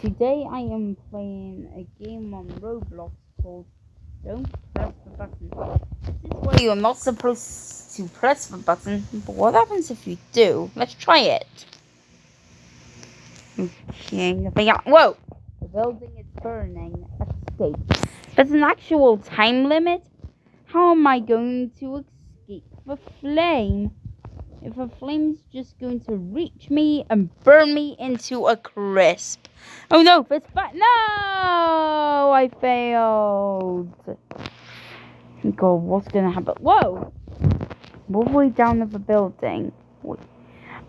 Today I am playing a game on Roblox called Don't Press the Button. This is where you're not supposed to press the button, but what happens if you do? Let's try it. Okay, whoa! The building is burning. Escape. There's an actual time limit? How am I going to escape the flame? If a flame's just going to reach me and burn me into a crisp. Oh no, no, I failed. God, what's gonna happen? Whoa! All the way down of the building.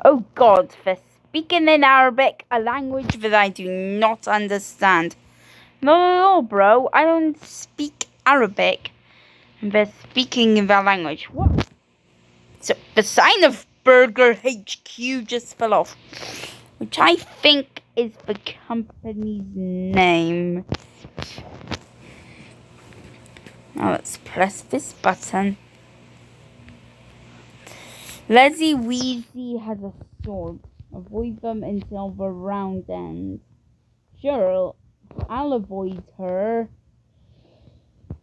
Oh God, they're speaking in Arabic, a language that I do not understand. Not at all, bro. I don't speak Arabic. They're speaking in that language. What? So the sign of Burger HQ just fell off, which I think is the company's name. Now let's press this button. Leslie Weezy has a sword. Avoid them until the round ends. Sure, I'll avoid her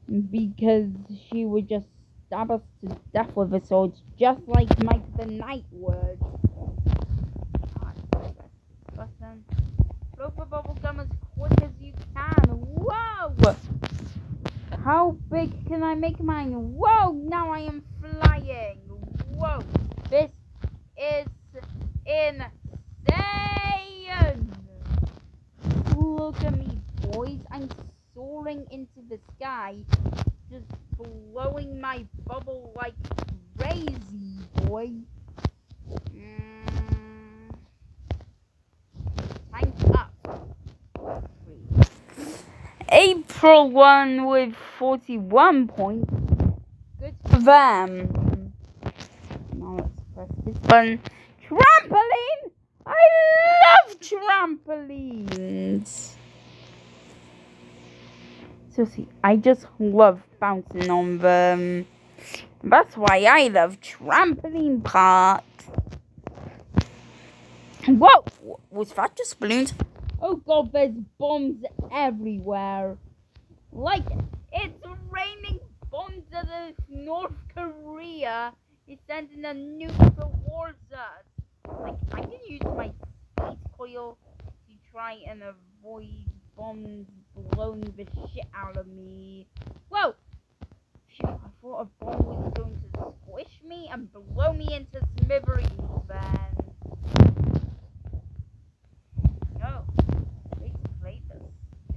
because she would just stab us to death with a sword, just like Mike the Knight would. Button. Blow the bubblegum as quick as you can. Whoa! How big can I make mine? Whoa! Now I am flying. Whoa! This is insane. Look at me, boys. I'm soaring into the sky, just blowing my bubble like crazy, boy. Time's up. April won with 41 points. Good for them. Now let's press this button. Trampoline! I love trampolines. Seriously, I just love bouncing on them. That's why I love trampoline parks. Whoa! Was that just balloons? Oh God, there's bombs everywhere. Like, it's raining bombs out of North Korea. It's sending a nuke towards us. Like, I can use my space coil to try and avoid bombs blowing the shit out of me. Whoa! Phew, I thought a bomb was going to squish me and blow me into smithereens then. No. Wait to play this.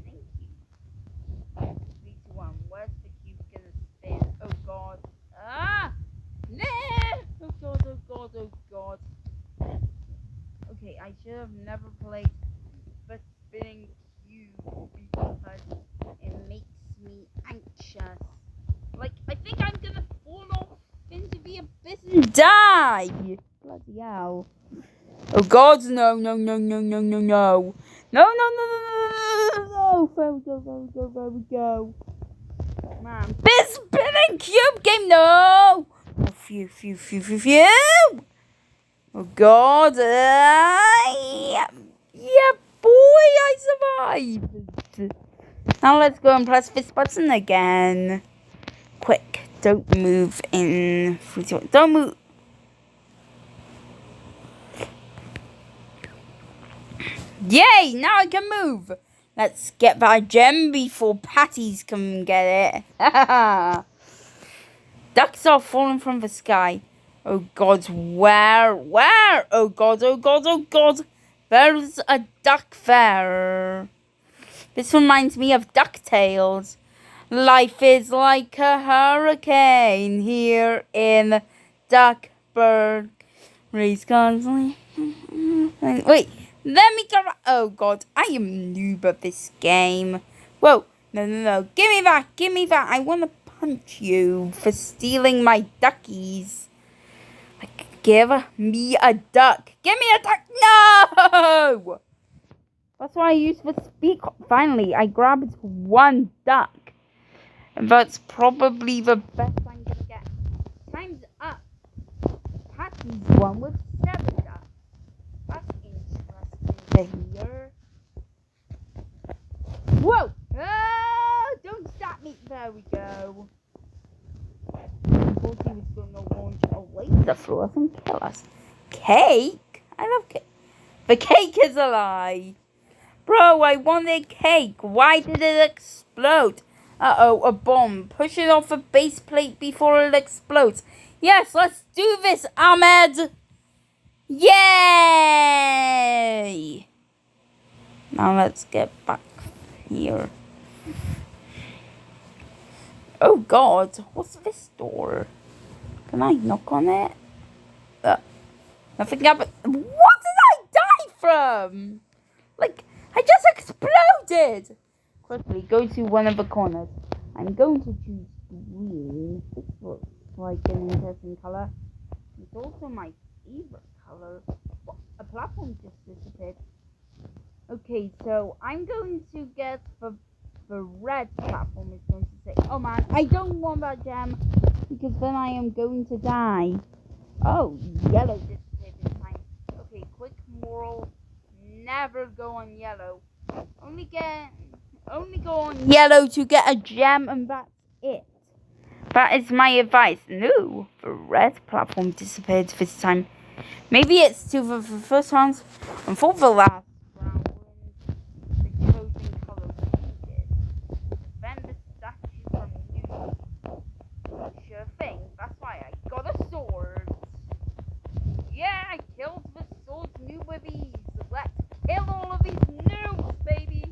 Thank you. 3, 2, 1. Where's the cube gonna spin? Oh God. Ah! Nah! Oh God, oh God, oh God. Okay, I should have never played the spinning cube because it makes me anxious. Like, I think I'm gonna fall off into the abyss and die! Bloody hell. Oh God, no, no, no, no, no, no, no. No, no, no, no, no, no, no. There we go, there we go, there we go. Man, this spinning cube game, no! Oh, phew, phew, phew, phew, phew. Oh God, yeah, boy, I survived. Now let's go and press this button again. Quick, don't move in 3, 2, 1. Don't move. Yay, now I can move. Let's get that gem before Patties can get it. Ducks are falling from the sky. Oh God, where? Oh God, oh God, oh God. There's a duck there. This reminds me of DuckTales. Life is like a hurricane here in Duckburg. Race constantly. Wait, let me go. Oh God, I am noob at this game. Whoa, no, no, no. Give me that. I want to punch you for stealing my duckies. Like, give me a duck. Give me a duck. No! That's why I used the speak. Finally, I grabbed one duck. And that's probably the best I'm gonna get. Time's up. Patty's one with 7 ducks. That's interesting to hear. Whoa! Oh, don't stop me. There we go. I thought he was going to launch a laser through us and kill us. Cake? I love cake. The cake is a lie. Bro, I wanted cake. Why did it explode? Uh-oh, a bomb. Push it off a base plate before it explodes. Yes, let's do this, Ahmed. Yay! Now let's get back here. Oh God, what's this door? Can I knock on it? Nothing happened. What did I die from? Like, I just exploded! Quickly, go to one of the corners. I'm going to choose green. It looks like an interesting color. It's also my favorite color. What? A platform just disappeared. Okay, so I'm going to get the red platform. Is going to say, oh man, I don't want that gem because then I am going to die. Oh, yellow disappeared this time. Okay, quick moral: never go on yellow. Only go on yellow to get a gem, and that's it. That is my advice. No, the red platform disappeared this time. Maybe it's to the first ones, and for the last round, the chosen color changes. Then the statue from Noob. Sure thing. That's why I got a sword. Yeah, I killed the sword noob with ease. Let's kill all of these noobs, baby.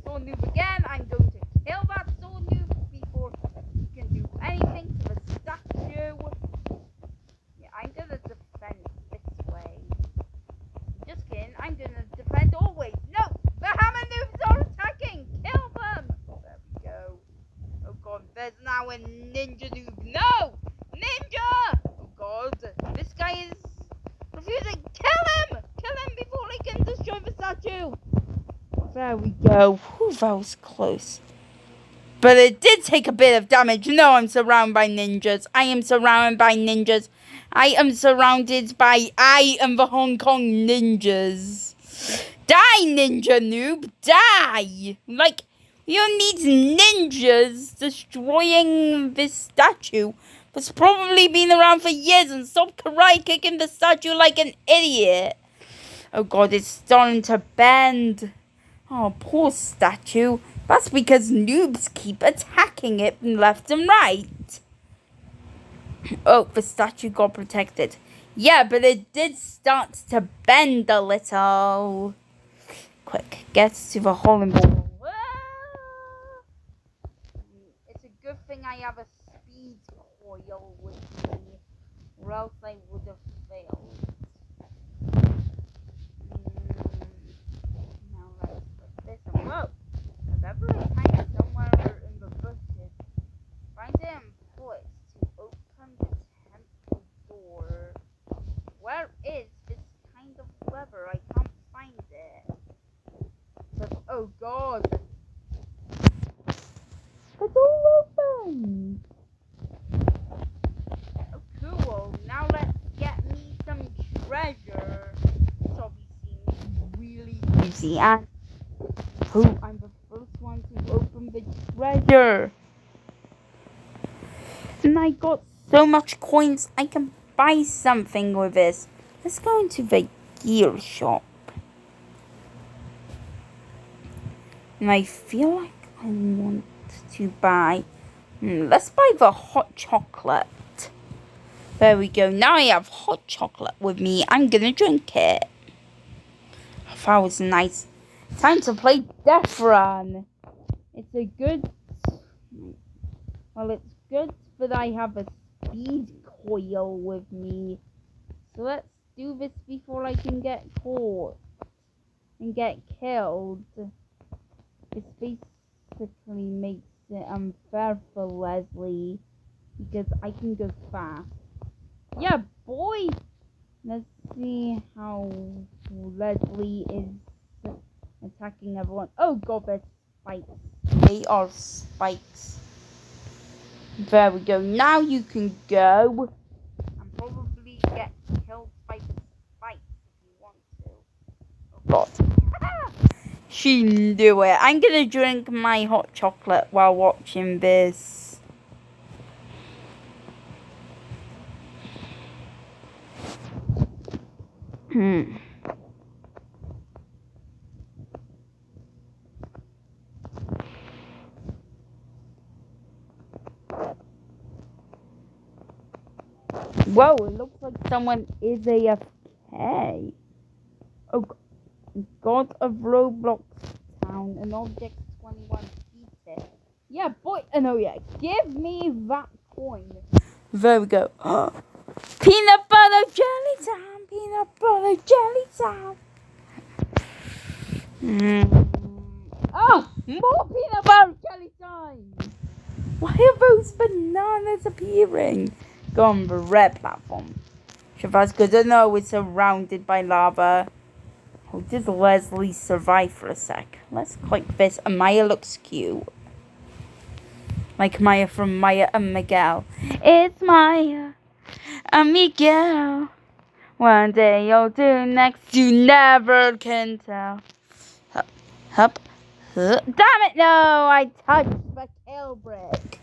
Sword noob again. I'm going to kill that sword noob before he can do anything to the statue. Yeah, I'm gonna defend this way. Just kidding. I'm gonna defend always. No, the hammer noobs are attacking. Kill them. There we go. Oh God, there's now a ninja noob. No, ninja. Oh God, this guy is refusing. Kill him! Kill him before he can destroy the statue. There we go. Whew, that was close. But it did take a bit of damage. No, I'm surrounded by ninjas. I am surrounded by ninjas. I am the Hong Kong ninjas. Die, ninja noob. Die! Like, you need ninjas destroying this statue that's probably been around for years and stop karate kicking the statue like an idiot. Oh God, it's starting to bend. Oh, poor statue. That's because noobs keep attacking it from left and right. Oh, the statue got protected. Yeah, but it did start to bend a little. Quick, get to the hole in ball. It's a good thing I have a speed coil with me, or else I would have failed. Now let's put this on. Whoa! There's ever a time somewhere in the bushes. Find it and pull it to open the temple door. Where is this kind of lever? I can't find it. But, oh God! It's all open! Oh cool, now let's get me some treasure. This obviously seems really easy, and oh, I'm the first one to open the treasure. And I got so much coins, I can buy something with this. Let's go into the gear shop. And I feel like I want to buy... let's buy the hot chocolate. There we go. Now I have hot chocolate with me. I'm gonna drink it. That was nice. Time to play Death Run. It's a good... Well, it's good that I have a speed coil with me. So let's do this before I can get caught and get killed. This basically makes it unfair for Leslie because I can go fast. Yeah, boy! Let's see how Leslie is attacking everyone. Oh God, there's spikes. They are spikes. There we go. Now you can go and probably get killed by the spikes if you want to. Oh God. She knew it. I'm gonna drink my hot chocolate while watching this. Whoa, it looks like someone is AFK. Oh, God of Roblox Town, an object 21 pieces. Yeah, boy, no, yeah, give me that coin. There we go. Peanut butter jelly time, peanut butter jelly time. Oh, more peanut butter jelly time. Why are those bananas appearing? Go on the red platform. Shavaz's good to know it's surrounded by lava. How did Leslie survive for a sec? Let's click this. And Maya looks cute. Like Maya from Maya and Miguel. It's Maya and Miguel. One day you'll do next. You never can tell. Hup. Damn it, no! I touched the kill brick.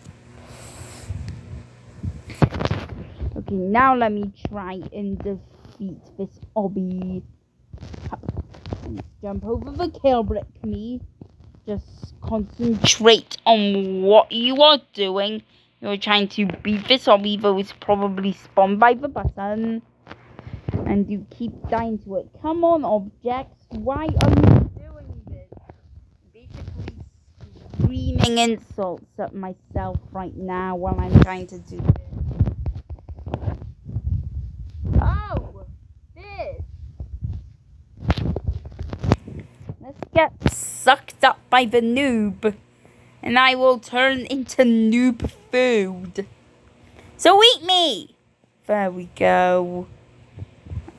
Okay, now let me try and defeat this obby. Jump over the kill brick, me. Just concentrate on what you are doing. You're trying to beat this obby, though it's probably spawned by the button. And you keep dying to it. Come on, objects. Why are you doing this? Basically screaming insults at myself right now while I'm trying to do this. Oh! This! Let's get sucked up by the noob. And I will turn into noob food. So eat me! There we go.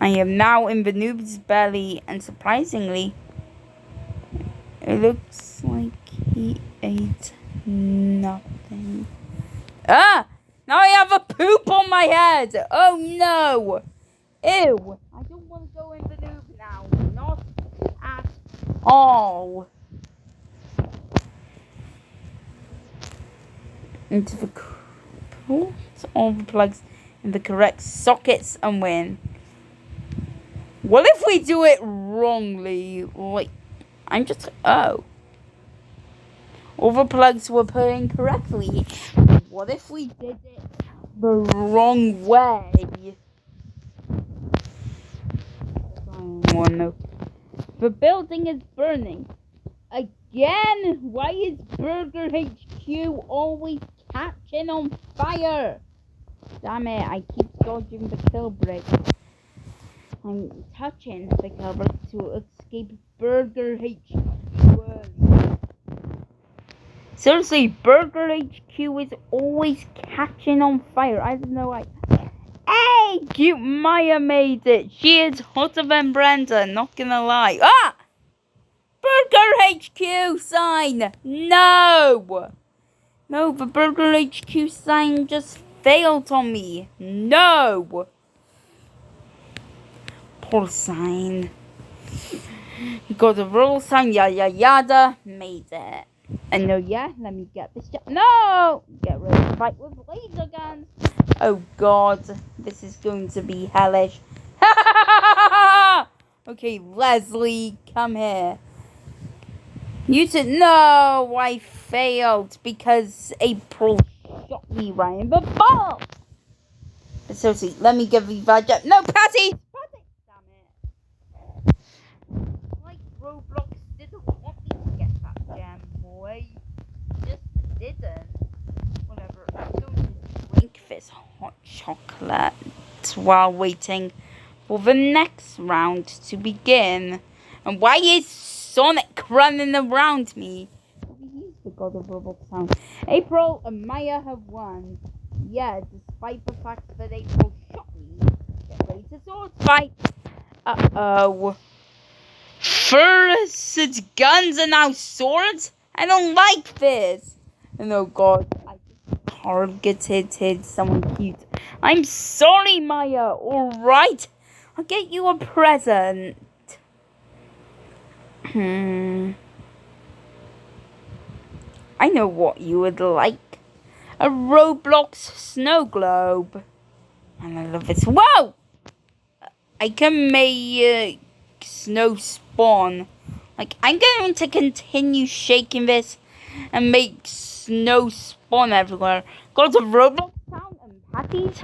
I am now in the noob's belly, and surprisingly, it looks like he ate nothing. Ah! Now I have a poop on my head! Oh no! Ew! I don't want to go in the noob now. Not at all. Into the put all the plugs in the correct sockets and win. What if we do it wrongly? Like, I'm just... Oh. All the plugs were put in correctly. What if we did it the wrong way? Oh no. The building is burning. Again? Why is Burger HQ always catching on fire? Damn it, I keep dodging the kill brick. I'm touching the kill brick to escape Burger HQ. Seriously, Burger HQ is always catching on fire. I don't know why. Hey, cute Maya made it. She is hotter than Brenda, not gonna lie. Ah! Burger HQ sign! No! No, the Burger HQ sign just failed on me. No! Poor sign. Got a roll sign, yada yada, made it. And no, yeah, let me get this job. No! Get ready to fight with laser guns. Oh god, this is going to be hellish. Okay, Leslie, come here. You said no, I failed because April shot me right in the ball. But seriously, let me give you that jump. No, Patty! Patty! Damn it. Like Roblox didn't want me to get that gem, boy. Just didn't. Whatever, I'm going to drink this hot chocolate while waiting for the next round to begin. And why is Sonic running around me? He's the god of Roblox Town. April and Maya have won. Yeah, despite the fact that April shot me. Get ready to sword fight. Uh-oh. First it's guns and now swords? I don't like this. And oh god, I just targeted someone cute. I'm sorry, Maya. Alright. I'll get you a present. I know what you would like. A Roblox snow globe. And I love this. Whoa! I can make snow spawn. Like, I'm going to continue shaking this and make snow spawn everywhere. Go to Roblox Town and Patty's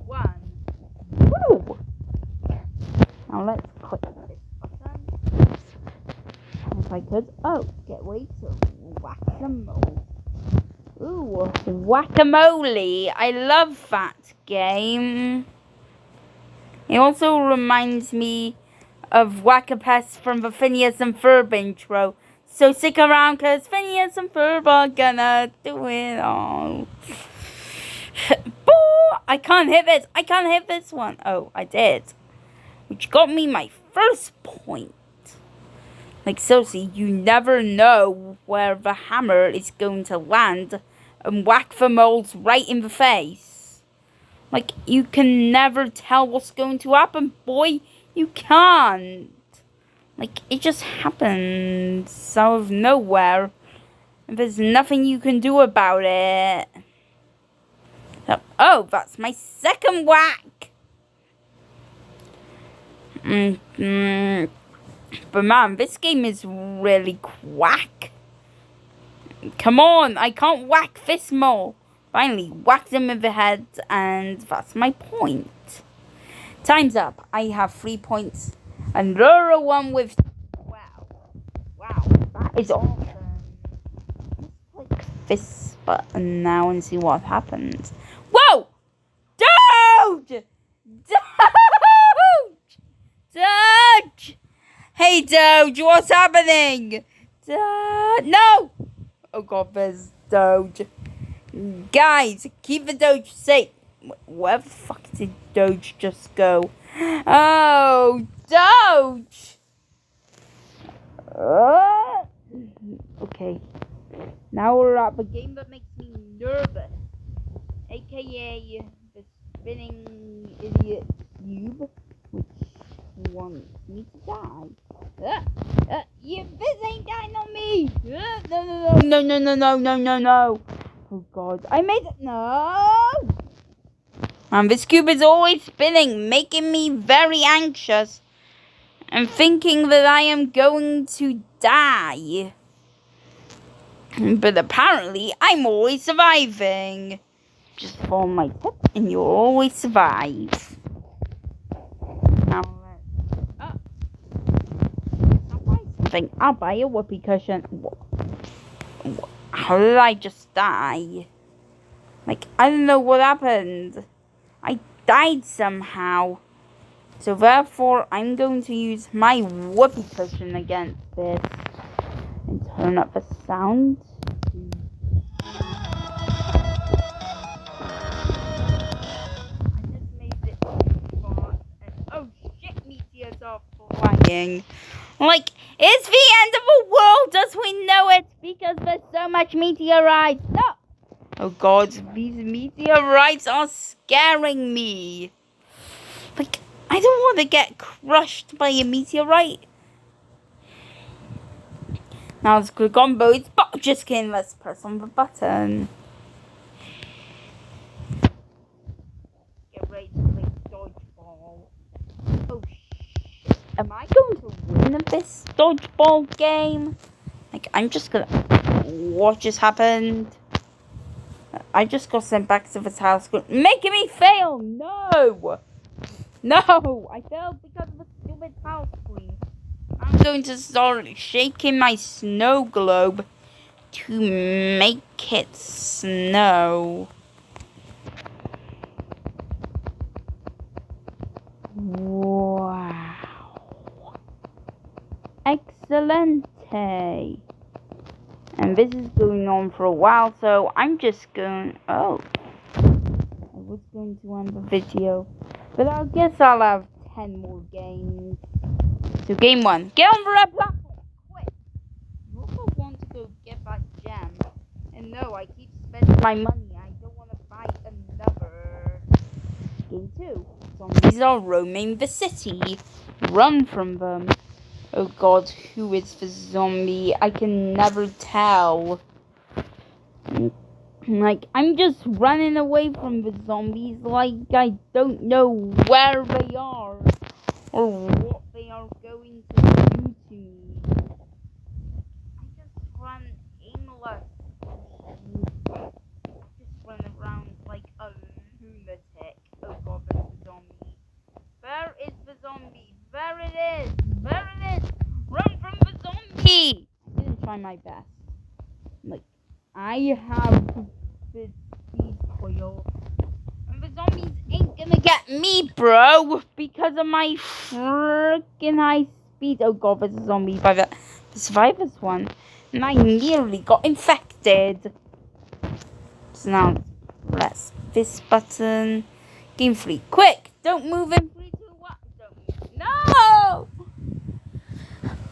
1. Woo! Now let's click this button. If I could. Oh, get way to Whack-A-Mole. Ooh, Whack-A-Mole. I love that game. It also reminds me of Whack-A-Pest from the Phineas and Ferb intro. So stick around, cause Phineas and Ferb are gonna do it all. I can't hit this. I can't hit this one. Oh, I did. Which got me my first point. Like, seriously, you never know where the hammer is going to land and whack the moles right in the face. Like, you can never tell what's going to happen, boy. You can't. Like, it just happens out of nowhere. And there's nothing you can do about it. So, oh, that's my second whack. But man, this game is really quack. Come on, I can't whack this mole. Finally, whacked him in the head, and that's my point. Time's up. I have 3 points. And Laura one with... Wow, that is awesome. Let's click this button now and see what happens. Whoa! Dude! Dude! Hey, Doge, what's happening? No! Oh, God, there's Doge. Guys, keep the Doge safe. Where the fuck did Doge just go? Oh, Doge! Okay. Now we're at the game that makes me nervous. AKA the spinning idiot cube, which wants me to die. This ain't dying on me! No. Oh God, I made it. No! And this cube is always spinning, making me very anxious. And thinking that I am going to die. But apparently, I'm always surviving. Just follow my tip and you'll always survive. Now I'll buy a whoopee cushion. How did I just die? Like, I don't know what happened. I died somehow. So therefore, I'm going to use my whoopee cushion against this. And turn up the sound. I just made it fast. And oh shit, meteors are flying. Like, it's the end of the world as we know it because there's so much meteorites. No! Oh God, these meteorites are scaring me. Like, I don't want to get crushed by a meteorite. Now let's click on both. But just kidding, let's press on the button. Get ready to play dodgeball. Oh shit. Am I going to win this dodgeball game? Like, I'm just gonna... What just happened? I just got sent back to the tile school, making me fail. No, I failed because of the stupid tile screen. I'm going to start shaking my snow globe to make it snow. Wow, excelente. And this is going on for a while, so I'm just going... Oh. I was going to end the video. But I guess I'll have 10 more games. So game 1. Get on the red platform! Quick! You also want to go get that gem. And no, I keep spending my money. I don't want to buy another. Game 2. Zombies are roaming the city. Run from them. Oh God, who is the zombie? I can never tell. Like, I'm just running away from the zombies like I don't know where they are or what they are going to do to me. I just run aimlessly. Just run around like a lunatic. Oh god, there's the zombie. Where is the zombie? There it is! There it is! Run from the zombie! I didn't try my best. Like, I have the speed coil. And the zombies ain't gonna get me, bro! Because of my freaking high speed. Oh god, there's a zombie by the survivors one. And I nearly got infected. So now, press this button. Game 3. Quick! Don't move in 3, 2, 1. Don't move. No!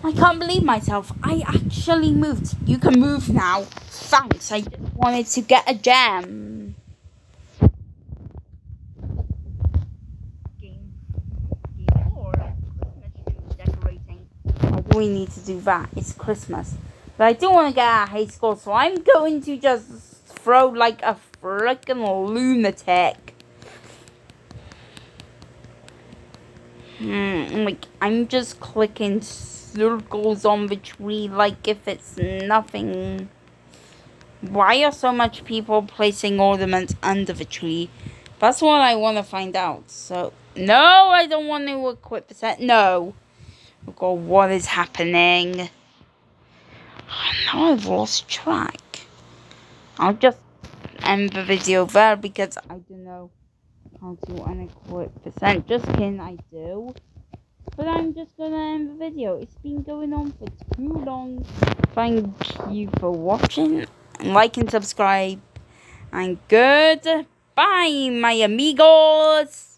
I can't believe myself. I actually moved. You can move now. Thanks. I just wanted to get a gem. Game 4. Christmas tree decorating. Why do we need to do that? It's Christmas. But I do want to get a high score, so I'm going to just throw like a freaking lunatic. Like, I'm just clicking circles on the tree like if it's nothing. Why are so much people placing ornaments under the tree? That's what I want to find out. So, no, I don't want to equip the set. No. Oh god, what is happening? Oh, now I've lost track. I'll just end the video there because I don't know how to unequip the set. Just kidding, I do. But I'm just gonna end the video. It's been going on for too long. Thank you for watching. Like and subscribe. And goodbye, my amigos.